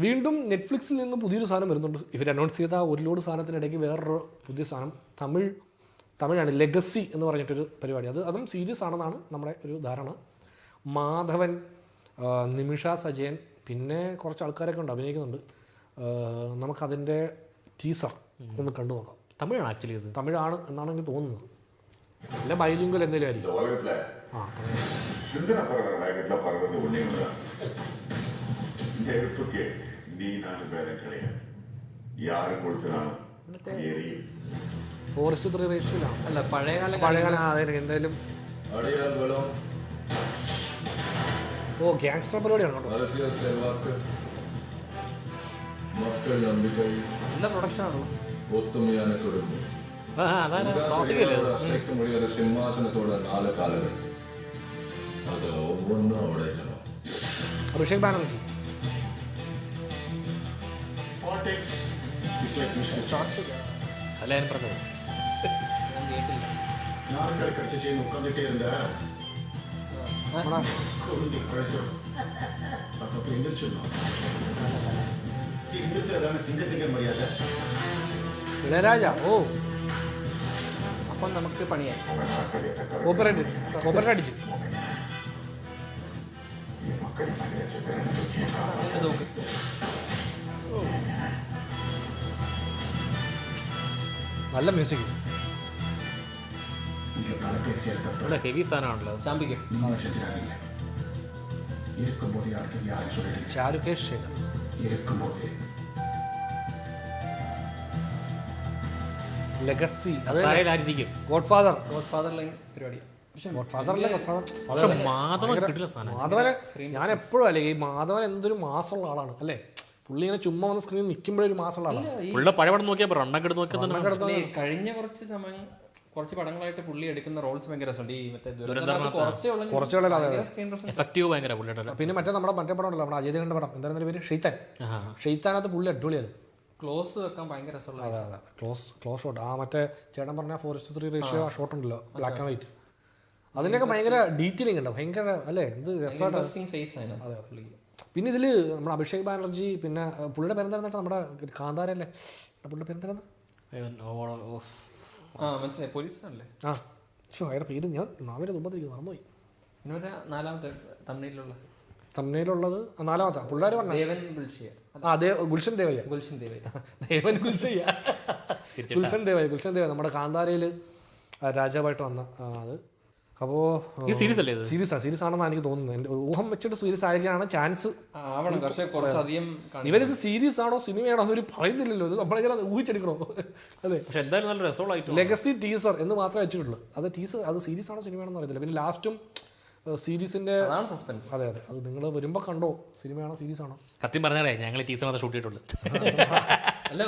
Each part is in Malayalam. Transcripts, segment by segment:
വീണ്ടും നെറ്റ്ഫ്ലിക്സിൽ നിന്ന് പുതിയൊരു സാധനം വരുന്നുണ്ട്. ഇവർ അനൗൺസ് ചെയ്ത ഒരു ലോഡ് സാധനത്തിനിടയ്ക്ക് വേറൊരു പുതിയ സാധനം തമിഴാണ് ലെഗസി എന്ന് പറഞ്ഞിട്ടൊരു പരിപാടി. അതും സീരിയസ് ആണെന്നാണ് നമ്മുടെ ഒരു ധാരണ. മാധവൻ, നിമിഷ സജയൻ, പിന്നെ കുറച്ച് ആൾക്കാരൊക്കെ ഉണ്ട് അഭിനയിക്കുന്നുണ്ട്. നമുക്കതിൻ്റെ ടീസർ ഒന്ന് കണ്ടു നോക്കാം. തമിഴാണ് ആക്ച്വലി, ഇത് തമിഴാണ് എന്നാണ് എനിക്ക് തോന്നുന്നത്. അല്ല ബൈലിംഗ്വൽ എന്തെങ്കിലും ആയിരിക്കും. ഫോറസ്റ്റ് 3 റേഷ്യോയിലാണ്. അല്ല പഴയകാല എന്തായാലും ഗ്യാങ്സ്റ്റർ പരിപാടിയാണ് കേട്ടോ. നല്ല പ്രൊഡക്ഷനാണോ? അഭിഷേക് ബാനർജി. അല്ല ഞാൻ പറഞ്ഞത് ഇളയരാജ. അപ്പം നമുക്ക് പണിയായി. കോപ്പറേറ്റ് അടിച്ചു. നല്ല മ്യൂസിക്, നല്ല ഹെവി സാധനമാണല്ലോ. ചാമ്പിക്ക് Charukesh Sekhar. Legacy, Godfather line പരിപാടി. മാധവനെ ഞാൻ എപ്പോഴും അല്ലേ, ഈ മാധവൻ എന്തൊരു മാസമുള്ള ആളാണ് അല്ലേ. പുള്ളി ഇങ്ങനെ ചുമ്മാ വന്ന് സ്ക്രീനിൽ നിൽക്കുമ്പോഴൊരു മാസമുള്ള ആളാണ്. പുള്ളിയുടെ പഴയ പടം നോക്കിയാൽ കഴിഞ്ഞ കുറച്ച് പടങ്ങളായിട്ട് പുള്ളി എടുക്കുന്ന റോൾസ് ഭയങ്കര രസമുണ്ട്. ഈ മറ്റേ പിന്നെ നമ്മുടെ മറ്റേ പടം ഉണ്ടല്ലോ, നമ്മുടെ അജയ് ദേവന്റെ പടം, എന്തായാലും പേര് ഷെയ്ത്താനകത്ത് പുള്ളി അടിപൊളിയാണ്. ക്ലോസ് വെക്കാൻ ഭയങ്കര രസമുള്ള. അതെ ക്ലോസ് ഷോട്ട്. ആ മറ്റേ ചേട്ടൻ പറഞ്ഞ ഫോറസ്റ്റ് 3 റേഷ്യോ ആ ഷോട്ട് ഉണ്ടല്ലോ, ബ്ലാക്ക് ആൻഡ് വൈറ്റ്, അതിൻ്റെയൊക്കെ ഭയങ്കര ഡീറ്റെയിലിംഗ് ഉണ്ട്. ഭയങ്കര അല്ലേ, എന്ത് രസമായിട്ട്. അതെ. പിന്നെ ഇതില് നമ്മുടെ അഭിഷേക് ബാനർജി, പിന്നെ പുള്ളിയുടെ പേരെന്താ നമ്മുടെ കാന്താരല്ലേ, പുള്ളിയുടെ പേരെന്താ മനസ്സിലായി, പോലീസാണല്ലേ. അയാളുടെ പേര് ഞാൻ നാവിൻ്റെ മുമ്പത്തിരിക്കുന്നു, മറന്നുപോയി. നാലാമത്തെ തമിഴിലുള്ളത് നാലാമത്തെ പിള്ളേർ പറഞ്ഞു ഗുൽഷൻ ദേവയ്യ. ഗുൽഷൻ ദേവയ്യ നമ്മുടെ കാന്താരയിൽ രാജാവായിട്ട് വന്ന അത്. അപ്പോൾ സീരീസ് ആണെന്നാണ് എനിക്ക് തോന്നുന്നത്. എൻ്റെ ഊഹം വെച്ചിട്ട് സീരീസ് ആയിരിക്കാനാണ് ചാൻസ്. ഇവരിത് സീരീസ് ആണോ സിനിമയാണോ അതൊരു പറയുന്നില്ലല്ലോ, ഇത് നമ്മളിങ്ങനെ ഊഹിച്ചെടുക്കണോ. അതെ, പക്ഷെ എന്തായാലും നല്ല രസമുള്ളതായിട്ട് ലെഗസി ടീസർ എന്ന് മാത്രമേ വെച്ചിട്ടുള്ളൂ. അത് ടീസർ, അത് സീരീസ് ആണോ സിനിമയാണെന്ന് അറിയത്തില്ല. പിന്നെ ലാസ്റ്റും സീരീസിന്റെ സസ്പെൻസ്. അതെ അത് നിങ്ങൾ വരുമ്പോ കണ്ടോ, സിനിമയാണോ സീരീസ് ആണോ. സത്യം പറഞ്ഞാലേ ഞങ്ങൾ ടീസർ മാത്രമേ ഷൂട്ട് ചെയ്തിട്ടുള്ളൂ. അല്ല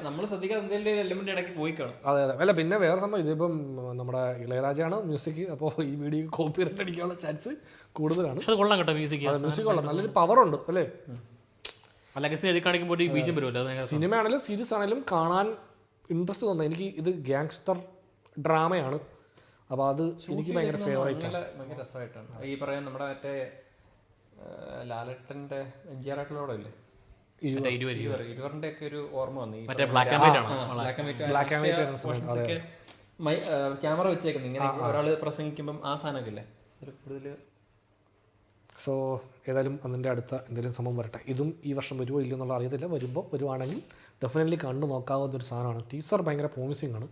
നമ്മൾ ശ്രദ്ധിക്കാതെ എലിമെന്റ് ഇടയ്ക്ക് പോയി കാണും. അതെ അല്ല പിന്നെ വേറെ സംഭവം, ഇതിപ്പം നമ്മുടെ ഇളയരാജയാണ് മ്യൂസിക്. അപ്പോൾ ഈ വീഡിയോ കോപ്പി റൈറ്റ് അടിക്കാനുള്ള ചാൻസ് കൂടുതലാണ്. കൊള്ളാം കേട്ടോ, മ്യൂസിക് കൊള്ളാം, നല്ലൊരു പവർ ഉണ്ട് അല്ലേ. സിനിമയാണെങ്കിലും സീരീസ് ആണെങ്കിലും കാണാൻ ഇൻട്രസ്റ്റ് തോന്നുന്നത് എനിക്ക്. ഇത് ഗ്യാങ്സ്റ്റർ ഡ്രാമയാണ്. അപ്പോൾ അത് എനിക്ക് ഭയങ്കര ഫേവറേറ്റ് ആണ്. ഭയങ്കര രസമായിട്ടാണ് ഈ പറയാൻ. നമ്മുടെ മറ്റേ ലാലട്ടന്റെ MGR ആയിട്ടുള്ള ഇല്ലേ, ഇരുവറിന്റെ ഒക്കെ ഒരു ഓർമ്മ വന്നു. ക്യാമറ വെച്ചേക്കുന്നത് ഇങ്ങനെ ഒരാള് പ്രസംഗിക്കുമ്പം ആ സാധനമൊക്കെ ഇല്ലേ ഒരു കൂടുതൽ. സോ ഏതായാലും അതിൻ്റെ അടുത്ത എന്തെങ്കിലും സംഭവം വരട്ടെ. ഇതും ഈ വർഷം വരുമോ ഇല്ലയോ എന്നുള്ള അറിയത്തില്ല. വരുവാണെങ്കിൽ ഡെഫിനറ്റ്ലി കണ്ടു നോക്കാവുന്ന ഒരു സാധനമാണ്. ടീസർ ഭയങ്കര പ്രോമിസിംഗ് ആണ്.